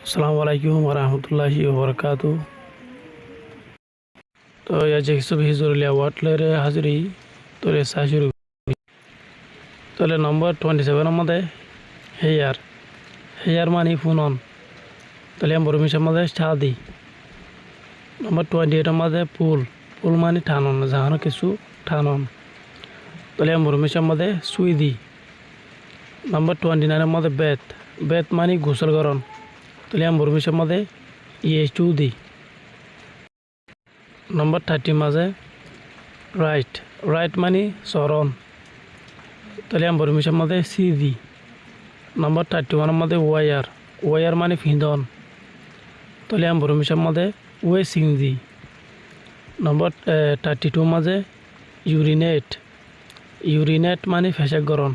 আসসালামু আলাইকুম ওরহমতুল্লাহি ওবরকাতু। তো ইয়াজে হিসব হিজুরলিয়া ওয়াটলের হাজিরি তোরে সাশুরু তোলে নম্বর 27 মধ্যে হেয়ার মানি ফুনন তোলে বরমিশের মধ্যে শাদি। নম্বর 28 মধ্যে পুল মানি ঠানন যাহানো কিছু ঠানন তোলে বরমিশের মধ্যে সুইদি। নম্বর 29 মধ্যে বেত মানি গোসল করন তোলে বরমিশের মধ্যে চুদি। নম্বর 30 মাঝে রাইট মানি চরণ তাহলে বরমিশের মধ্যে সিদি। নম্বর 31 মধ্যে ওয়ার মানে ফিন্দন তাহলে বরমিশের মধ্যে ওয়ে সিংজি। নম্বর 32 মাঝে ইউরিনেট মানে ফেসাক গরণ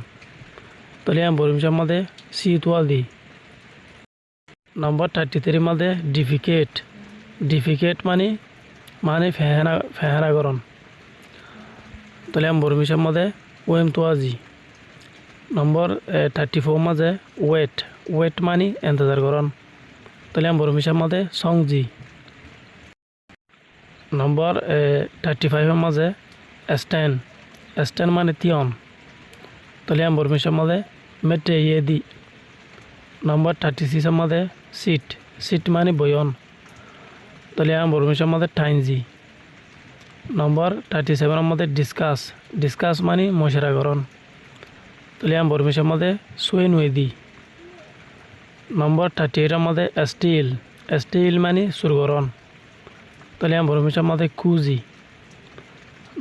তাহলে বরমিশের মধ্যে সিতুয়াদি। নম্বর 33 মাঝে ডিফিকেট মানে ফেহানা গরণ তাহলে বরমিশের মধ্যে ওয়েম তোয়াজি। নম্বর 34 মাঝে ওয়েট মানি এন্তজার গরণ তাহলে বরমিশের মধ্যে সংজি। নম্বর 35 মাঝে স্ট্যান্ড মানে তিয়ান তাহলে বরমিশের মধ্যে মেটে ইয়েদি। নম্বর 36 মাঝে সিট মানে বয়ন তাহলে বরমিশের মধ্যে টাইনজি। নম্বর 37 মধ্যে ডিসকাস মানে মশারা গরণ তাহলে বরমিশের মধ্যে সুইন ওয়েদি। নম্বর 38 মধ্যে স্টিল মানে সুরগরণ তাহলে বরমিশের মধ্যে কুজি।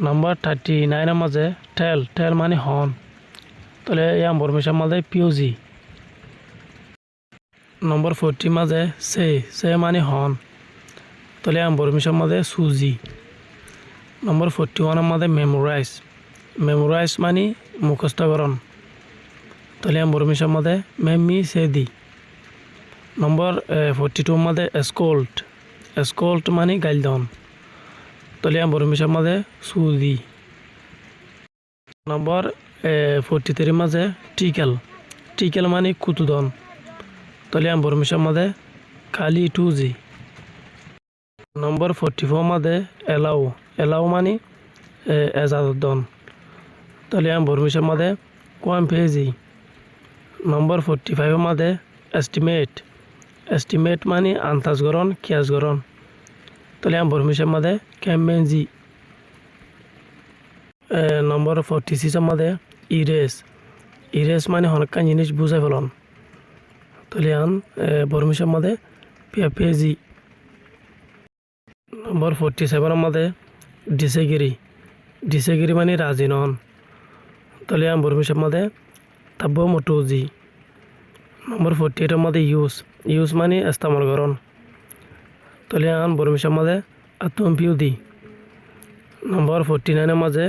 নম্বর 39 মাঝে টেল মানে হন তাহলে বরমিশের মধ্যে পিউজি। নম্বর 40 মাঝে সে মানে হন তাহলে বরমিশের মধ্যে সুজি। নম্বর 41 মধ্যে মেমোরাইজ মানে মুখস্থকরণ তাহলে বরমিশের মধ্যে মেমি সেদি। নম্বর 42 মধ্যে স্কোল্ট মানে গাইলদন তাহলে বরমিশের মধ্যে সুদি। নম্বর 43 মাঝে টিকেল মানে কুতুদন তাহলে বরমিশের মধ্যে খালি টুজি। নম্বর 44 মধ্যে এলাও মানে এজাদন তাহলে বরমিশের মধ্যে কোয়াম পেজি। নম্বর 45 মধ্যে এস্টিমেট মানে আন্তাজ গরণ কিয়াস গরণ তাহলে বরমিশের মধ্যে ক্যাম্বেনজি। নম্বর 46 মধ্যে ইরেস মানে হনকান জিনিস বুঝাই ফেলন তাহলে বরমিশের মধ্যে পেজি। নম্বর 47 মধ্যে ডিসেগিরি মানে রাজি নন তাহলে বরমিশের মধ্যে তাব্ব মটুজি। নম্বর 48 মধ্যে ইউজ মানে ইস্তেমাল করন তাহলে বরমিশের মধ্যে আত্ম পিউদি। নম্বর 49 মাঝে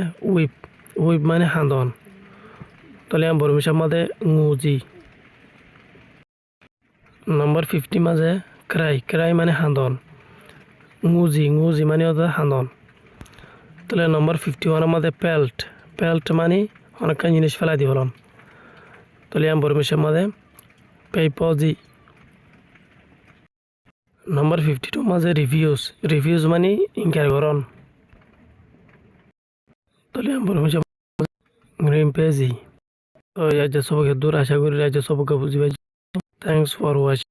উইপ মানে হান্দন তাহলে বরমিশের মধ্যে nguজি। নম্বর 50 মাঝে ক্রাই মানে হান্দন nguজি মানে হান্দন তাহলে নম্বর 51 মধ্যে পেল্ট মানে অনেক জিনিস ফেলাই দি ফেলন তাহলে বরমিশের মধ্যে পেপজি। নম্বর 52 মাঝে রিভিউজ মানে ইনকার করন তাহলে বরমিশের পেজি। তো রাজ্য সবকে দূর আশা করি রাজ্য সবকে বুঝিবাই। Thanks for watching.